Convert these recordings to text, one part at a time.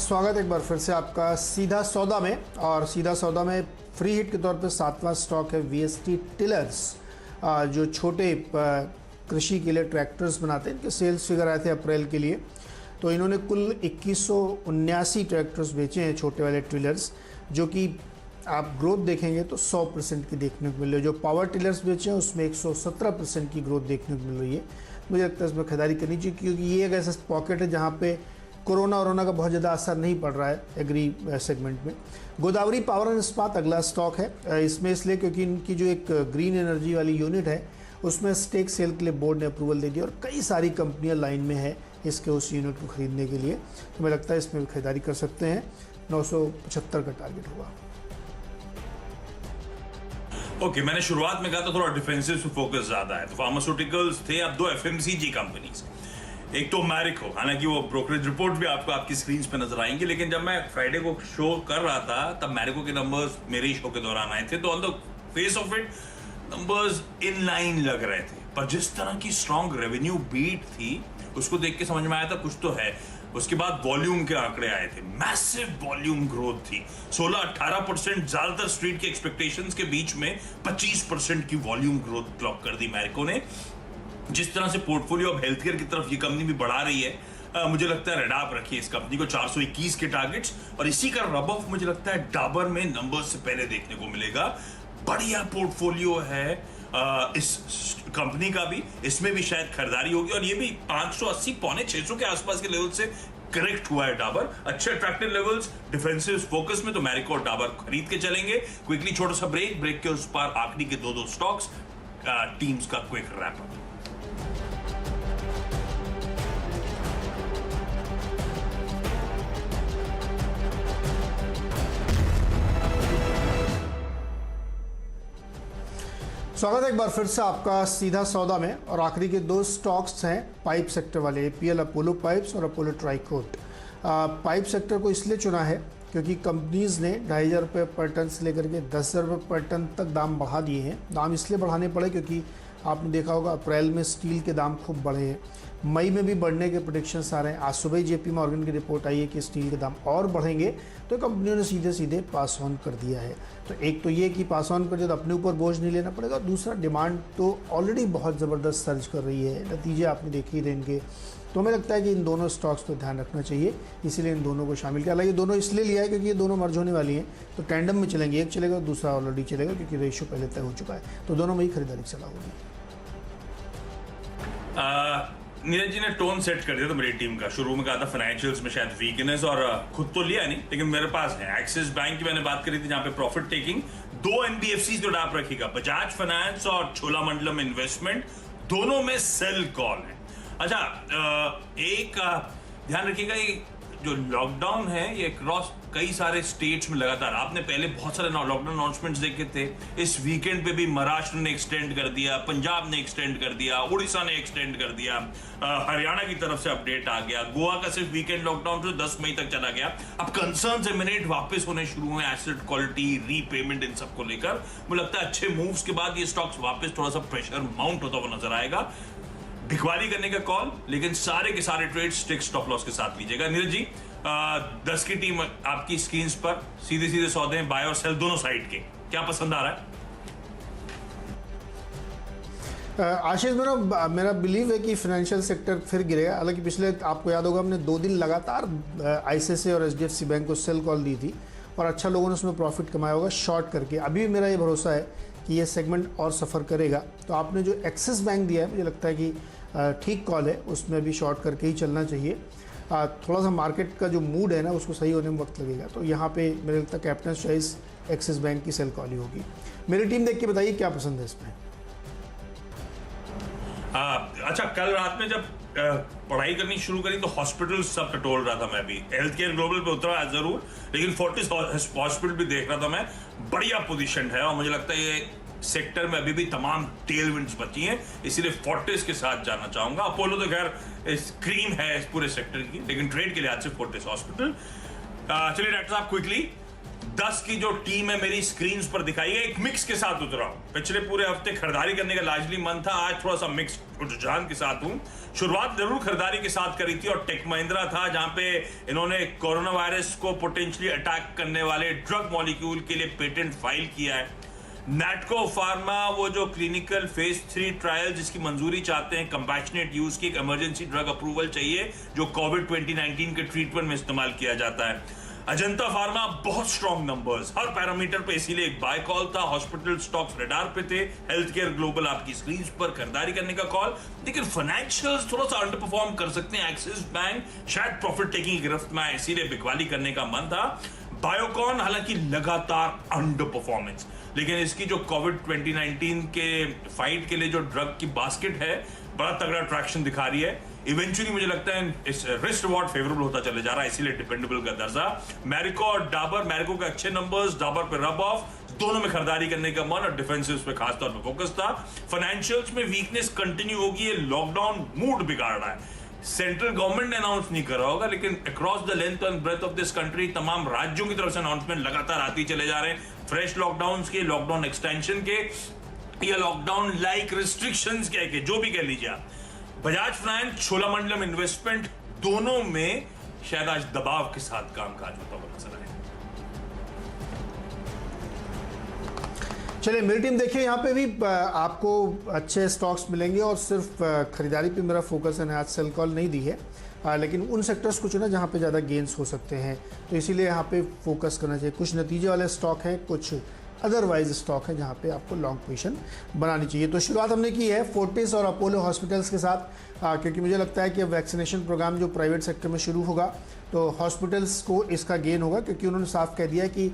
स्वागत है एक बार फिर से आपका सीधा सौदा में। और सीधा सौदा में फ्री हिट के तौर पे 7वां स्टॉक है वीएसटी टिलर्स, जो छोटे कृषि के लिए ट्रैक्टर्स बनाते हैं। इनके सेल्स फिगर आए थे अप्रैल के लिए, तो इन्होंने कुल 2179 ट्रैक्टर्स बेचे हैं छोटे वाले टिलर्स, जो कि आप ग्रोथ देखेंगे तो 100% की देखने को मिल रही है। जो पावर टिलर्स बेचे हैं उसमें 117% की ग्रोथ देखने को मिल रही है। मुझे लगता है इसमें खरीदारी करनी चाहिए, क्योंकि ये एक ऐसा पॉकेट है जहाँ पे कोरोना का बहुत ज़्यादा असर नहीं पड़ रहा है एग्री सेगमेंट में। गोदावरी पावर एंड इस्पात अगला स्टॉक है इसमें, इसलिए क्योंकि इनकी जो एक ग्रीन एनर्जी वाली यूनिट है उसमें स्टेक सेल के लिए बोर्ड ने अप्रूवल दे दिया और कई सारी कंपनियां लाइन में है इसके उस यूनिट को खरीदने के लिए। तो मुझे लगता है इसमें भी खरीदारी कर सकते हैं। 975 का टारगेट होगा। ओके, मैंने शुरुआत में कहा था थोड़ा डिफेंसिव से फोकस ज्यादा है, तो फार्मास्यूटिकल्स थे। अब दो एफएमसीजी कंपनीज, एक तो मैरिको, हालांकि वो ब्रोकरेज रिपोर्ट भी आपको आपकी स्क्रीन पे नजर आएंगे, लेकिन जब मैं फ्राइडे को शो कर रहा था तब मैरिको के नंबर्स मेरे शो के दौरान आए थे, तो on the face of it numbers in line लग रहे थे। पर जिस तरह की स्ट्रॉन्ग रेवेन्यू बीट थी उसको देख के समझ में आया था कुछ तो है। उसके बाद वॉल्यूम के आंकड़े आए थे, मैसिव वॉल्यूम ग्रोथ थी, 16-18%। ज्यादातर स्ट्रीट के एक्सपेक्टेशंस के बीच में 25% की वॉल्यूम ग्रोथ क्लॉक कर दी मैरिको ने। जिस तरह से पोर्टफोलियो अब हेल्थ केयर की तरफ ये कंपनी भी बढ़ा रही है, मुझे लगता है रेडाप रखिए इस कंपनी को 421 के टारगेट्स, और इसी का रब ऑफ मुझे लगता है डाबर में नंबर्स से पहले देखने को मिलेगा। बढ़िया पोर्टफोलियो है इस कंपनी का भी, इसमें भी शायद खरीदारी होगी, और ये भी 580 पौने 600 के आसपास के लेवल से करेक्ट हुआ है डाबर। अच्छे अट्रैक्टिव लेवल्स डिफेंसिव फोकस में, तो मैरिको और डाबर खरीद के चलेंगे। क्विकली छोटा सा ब्रेक के उस पार आखिरी के दो स्टॉक्स, टीम्स का क्विक रैप अप। स्वागत है एक बार फिर से आपका सीधा सौदा में। और आखिरी के दो स्टॉक्स हैं पाइप सेक्टर वाले, एपीएल अपोलो पाइप्स और अपोलो ट्राइकोट। पाइप सेक्टर को इसलिए चुना है क्योंकि कंपनीज़ ने 2,500 रुपये पर टन से लेकर के 10,000 रुपये पर टन तक दाम बढ़ा दिए हैं। दाम इसलिए बढ़ाने पड़े क्योंकि आपने देखा होगा अप्रैल में स्टील के दाम खूब बढ़े हैं, मई में भी बढ़ने के प्रेडिक्शंस आ रहे हैं। आज सुबह जेपी मॉर्गन की रिपोर्ट आई है कि स्टील के दाम और बढ़ेंगे, तो कंपनियों ने सीधे पास ऑन कर दिया है। तो एक तो ये कि पास ऑन कर दिया तो अपने ऊपर बोझ नहीं लेना पड़ेगा, दूसरा डिमांड तो ऑलरेडी बहुत ज़बरदस्त सर्ज कर रही है, नतीजे आपने देखे ही थे इनके। तो हमें लगता है कि इन दोनों स्टॉक्स पर ध्यान रखना चाहिए, इसीलिए इन दोनों को शामिल किया। हालांकि दोनों इसलिए लिया है क्योंकि ये दोनों मर्ज होने वाली हैं, तो टैंडम में चलेंगे, एक चलेगा दूसरा ऑलरेडी चलेगा क्योंकि रेशियो पहले तय हो चुका है। तो दोनों में ही खरीदारी की सलाह होगी। नीरज जी ने टोन सेट कर दिया था मेरी टीम का। शुरू में कहा था फाइनेंशियल्स में शायद वीकनेस, और खुद तो लिया नहीं, लेकिन मेरे पास है एक्सिस बैंक की मैंने बात करी थी जहां पे प्रॉफिट टेकिंग। दो एनबीएफसी जो डाप रखेगा, बजाज फाइनेंस और चोलामंडलम इन्वेस्टमेंट, दोनों में सेल कॉल है। अच्छा, एक ध्यान रखिएगा, ये जो लॉकडाउन है ये क्रॉस कई सारे स्टेट्स में लगातार, आपने पहले बहुत सारे लॉकडाउन अनाउंसमेंट्स देखे थे। इस वीकेंड पे भी महाराष्ट्र ने एक्सटेंड कर दिया, पंजाब ने एक्सटेंड कर दिया, उड़ीसा ने एक्सटेंड कर दिया, हरियाणा की तरफ से अपडेट आ गया। गोवा का सिर्फ वीकेंड लॉकडाउन से 10 मई तक चला गया। अब कंसर्न्स एमिनेट वापस होने शुरू हुए, एसेट क्वालिटी, रीपेमेंट, इन सबको लेकर। मुझे लगता है अच्छे मूव्स के बाद ये स्टॉक्स वापस थोड़ा सा प्रेशर माउंट होता हुआ नजर आएगा। भिखवारी करने का कॉल, लेकिन सारे के सारे ट्रेड स्टिक स्टॉप लॉस के साथ लीजिएगा। नीरज जी, 10 की टीम आपकी स्क्रीन पर, सीधे सौदे हैं, बाय और सेल दोनों साइड के, क्या पसंद आ रहा है? आशीष, मेरा बिलीव है कि फाइनेंशियल सेक्टर फिर गिरेगा। हालांकि पिछले, आपको याद होगा, हमने 2 दिन लगातार आईसीआईसीआई और एचडीएफसी बैंक को सेल कॉल दी थी और अच्छा लोगों ने उसमें प्रॉफिट कमाया होगा शॉर्ट करके। अभी भी मेरा ये भरोसा है कि ये सेगमेंट और सफ़र करेगा। तो आपने जो एक्सिस बैंक दिया है, मुझे लगता है कि ठीक कॉल है, उसमें भी शॉर्ट करके ही चलना चाहिए। थोड़ा सा मार्केट का जो मूड है ना उसको सही होने में वक्त लगेगा, तो यहाँ पे मेरे लगता है कैप्टन चॉइस एक्सिस बैंक की सेल कॉल ही होगी। मेरी टीम देख के बताइए क्या पसंद है इसमें। अच्छा, कल रात में जब पढ़ाई करनी शुरू करी तो हॉस्पिटल सब टटोल रहा था, मैं भी हेल्थ केयर ग्लोबल पे उतरा जरूर, लेकिन फोर्टिस हॉस्पिटल भी देख रहा था मैं। बढ़िया पोजीशन है और मुझे लगता है ये सेक्टर में अभी भी तमाम टेलविंड्स बची हैं, इसीलिए फोर्टिस के साथ जाना चाहूंगा। अपोलो तो खैर क्रीम है इस पूरे सेक्टर की, लेकिन ट्रेड के लिहाज से फोर्टिस हॉस्पिटल। चलिए डॉक्टर साहब, क्विकली 10 की जो टीम है मेरी स्क्रीन पर दिखाई है, एक मिक्स के साथ उतरा हूं। पिछले पूरे हफ्ते खरीदारी करने का लार्जली मन था, आज थोड़ा सा मिक्स रुझान के साथ हूं। शुरुआत जरूर खरीदारी के साथ करी थी और टेक महिंद्रा था, जहां पे इन्होंने कोरोना वायरस को पोटेंशियली अटैक करने वाले ड्रग मॉलिक्यूल के लिए पेटेंट फाइल किया है। नैटको फार्मा वो जो क्लिनिकल फेज 3 ट्रायल जिसकी मंजूरी चाहते हैं, कंपैशनेट यूज की एक इमरजेंसी ड्रग अप्रूवल चाहिए जो कोविड 2019 के ट्रीटमेंट में इस्तेमाल किया जाता है। अजंता फार्मा बहुत स्ट्रॉन्ग नंबर्स हर पैरामीटर पे, इसीलिए एक बाय कॉल था। हॉस्पिटल स्टॉक्स रडार पे थे। हेल्थ केयर ग्लोबल आपकी स्क्रीन पर खरीदारी करने का कॉल, लेकिन फाइनेंशियल्स थोड़ा सा अंडर परफॉर्म कर सकते हैं। एक्सिस बैंक शायद प्रॉफिट टेकिंग की गिरफ्त में आए, इसीलिए बिकवाली करने का मन था। बायोकॉन हालांकि लगातार अंडर परफॉर्मेंस, लेकिन इसकी जो कोविड 2019 के फाइट के लिए जो ड्रग की बास्केट है बड़ा तगड़ा ट्रैक्शन दिखा रही है। इवेंचुअली मुझे लगता है इस रिस्क रिवॉर्ड फेवरेबल होता चले जा रहा है, इसीलिए डिपेंडेबल का दर्जा। मैरिको और डाबर, मैरिको के अच्छे नंबर्स, डाबर पे रब ऑफ, दोनों में खरीदारी करने का मन और डिफेंसिव पे खासतौर पे फोकस था। फाइनेंशियल्स में वीकनेस कंटिन्यू होगी, ये लॉकडाउन मूड बिगाड़ रहा है। सेंट्रल गवर्नमेंट ने अनाउंस नहीं करा होगा, लेकिन across the length and breadth of this country तमाम राज्यों की तरफ से अनाउंसमेंट लगातार आती चले जा रहे हैं। फ्रेश लॉकडाउन के, लॉकडाउन एक्सटेंशन के या लॉकडाउन लाइक रिस्ट्रिक्शंस के जो भी कह लीजिए आप। बजाज फाइनेंस, छोलामंडलम इन्वेस्टमेंट, दोनों में शायद आज दबाव के साथ कामकाज होता हुआ नजर आए। चलिए मेरी टीम देखिए, यहाँ पे भी आपको अच्छे स्टॉक्स मिलेंगे और सिर्फ खरीदारी पे मेरा फोकस है। आज सेल कॉल नहीं दी है, लेकिन उन सेक्टर्स को चुना जहाँ पे ज़्यादा गेंस हो सकते हैं, तो इसीलिए यहाँ पे फोकस करना चाहिए। कुछ नतीजे वाले स्टॉक हैं, कुछ अदरवाइज स्टॉक है जहाँ पे आपको लॉन्ग पोजीशन बनानी चाहिए। तो शुरुआत हमने की है फोर्टिस और अपोलो हॉस्पिटल्स के साथ, क्योंकि मुझे लगता है कि अब वैक्सीनेशन प्रोग्राम जो प्राइवेट सेक्टर में शुरू होगा तो हॉस्पिटल्स को इसका गेन होगा, क्योंकि उन्होंने साफ कह दिया है कि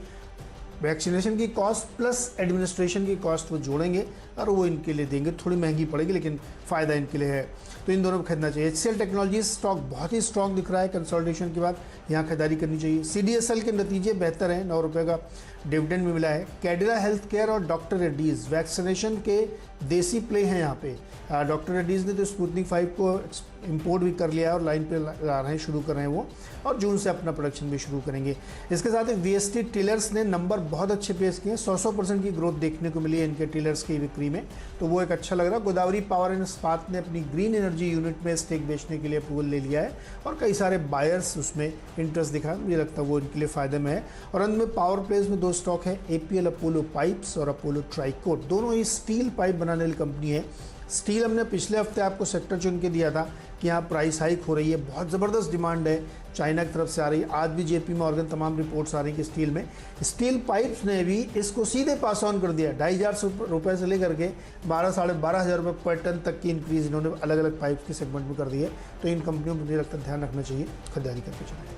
वैक्सीनेशन की कॉस्ट प्लस एडमिनिस्ट्रेशन की कॉस्ट वो जोड़ेंगे और वो इनके लिए देंगे। थोड़ी महंगी पड़ेगी लेकिन फ़ायदा इनके लिए है, तो इन दोनों को खरीदना चाहिए। HCL टेक्नोलॉजीज स्टॉक बहुत ही स्ट्रॉन्ग दिख रहा है, कंसोलिडेशन के बाद यहाँ खरीदारी करनी चाहिए। CDSL के नतीजे बेहतर हैं, 9 रुपये का डिविडेंड में मिला है। कैडिला हेल्थ केयर और डॉक्टर रेड्डीज़ वैक्सीनेशन के देसी प्ले हैं यहाँ पे। डॉक्टर रेड्डीज़ ने तो स्पुतनिक 5 को इंपोर्ट भी कर लिया है और लाइन पे ला रहे हैं, शुरू कर रहे हैं वो, और जून से अपना प्रोडक्शन भी शुरू करेंगे। इसके साथ ही VST टिलर्स ने नंबर बहुत अच्छे पेश किए हैं, 100% की ग्रोथ देखने को मिली है इनके टिलर्स की बिक्री में, तो वो एक अच्छा लग रहा है। गोदावरी पावर एंड इस्पात ने अपनी ग्रीन एनर्जी यूनिट में स्टेक बेचने के लिए अप्रूवल ले लिया है और कई सारे बायर्स उसमें इंटरेस्ट दिखा, मुझे लगता है वो इनके लिए फ़ायदे में है। और अंत में पावर प्लेज में 2 स्टॉक है, APL अपोलो पाइप्स और अपोलो ट्राइकोट, दोनों ही स्टील पाइप बनाने वाली कंपनी है। स्टील हमने पिछले हफ्ते आपको सेक्टर चुन के दिया था कि यहाँ प्राइस हाइक हो रही है, बहुत ज़बरदस्त डिमांड है चाइना की तरफ से आ रही है। आज भी JP मॉर्गन तमाम रिपोर्ट्स आ रही हैं कि स्टील में, स्टील पाइप्स ने भी इसको सीधे पास ऑन कर दिया। 2,500 रुपये से लेकर के 12,500 रुपये पर टन तक की इंक्रीज़ इन्होंने अलग अलग पाइप के सेगमेंट में कर दी है। तो इन कंपनियों पर मुझे लगता है ध्यान रखना चाहिए, खरीदारी करके चलें।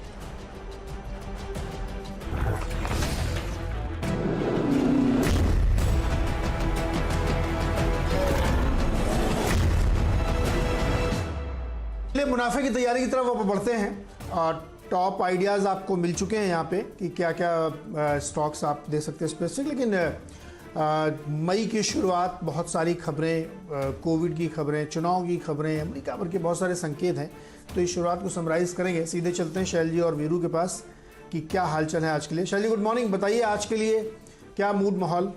मुनाफे की तैयारी की तरफ आप बढ़ते हैं और टॉप आइडियाज़ आपको मिल चुके हैं यहाँ पे कि क्या क्या स्टॉक्स आप दे सकते हैं स्पेसिफिक। लेकिन मई की शुरुआत, बहुत सारी खबरें, कोविड की खबरें, चुनाव की खबरें, अमेरिका भर के बहुत सारे संकेत हैं, तो इस शुरुआत को समराइज करेंगे। सीधे चलते हैं शैल जी और वीरू के पास कि क्या हालचाल है आज के लिए। शैल जी गुड मॉर्निंग, बताइए आज के लिए क्या मूड माहौल।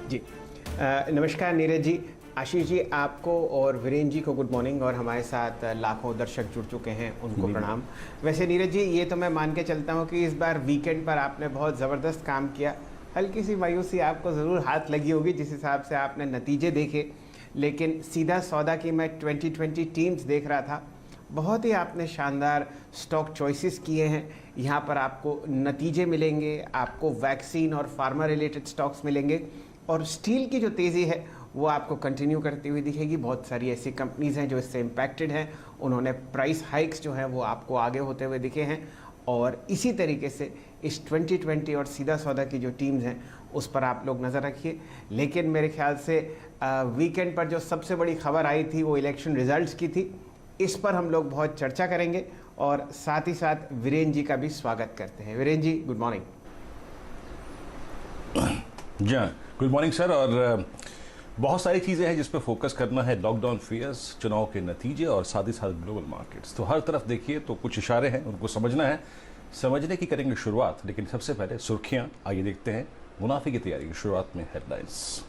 जी नमस्कार नीरज जी, आशीष जी आपको और वीरेंद्र जी को गुड मॉर्निंग, और हमारे साथ लाखों दर्शक जुड़ चुके हैं उनको प्रणाम। वैसे नीरज जी ये तो मैं मान के चलता हूँ कि इस बार वीकेंड पर आपने बहुत ज़बरदस्त काम किया। हल्की सी मायूसी आपको ज़रूर हाथ लगी होगी जिस हिसाब से आपने नतीजे देखे, लेकिन सीधा सौदा की मैं 2020 टीम्स देख रहा था, बहुत ही आपने शानदार स्टॉक चॉइसेस किए हैं। यहाँ पर आपको नतीजे मिलेंगे, आपको वैक्सीन और फार्मा रिलेटेड स्टॉक्स मिलेंगे, और स्टील की जो तेज़ी है वो आपको कंटिन्यू करती हुई दिखेगी। बहुत सारी ऐसी कंपनीज़ हैं जो इससे इम्पैक्टेड हैं, उन्होंने प्राइस हाइक्स जो हैं वो आपको आगे होते हुए दिखे हैं, और इसी तरीके से इस 2020 और सीधा सौदा की जो टीम्स हैं उस पर आप लोग नज़र रखिए। लेकिन मेरे ख्याल से वीकेंड पर जो सबसे बड़ी खबर आई थी वो इलेक्शन रिजल्ट्स की थी, इस पर हम लोग बहुत चर्चा करेंगे, और साथ ही साथ वीरेंद्र जी का भी स्वागत करते हैं। Virendra ji good morning. जी गुड मॉर्निंग सर। और बहुत सारी चीज़ें हैं जिस पर फोकस करना है, लॉकडाउन फियर्स, चुनाव के नतीजे और साथ ही साथ ग्लोबल मार्केट्स। तो हर तरफ देखिए तो कुछ इशारे हैं, उनको समझना है। समझने की करेंगे शुरुआत, लेकिन सबसे पहले सुर्खियां। आइए देखते हैं मुनाफे की तैयारी की शुरुआत में हेडलाइंस।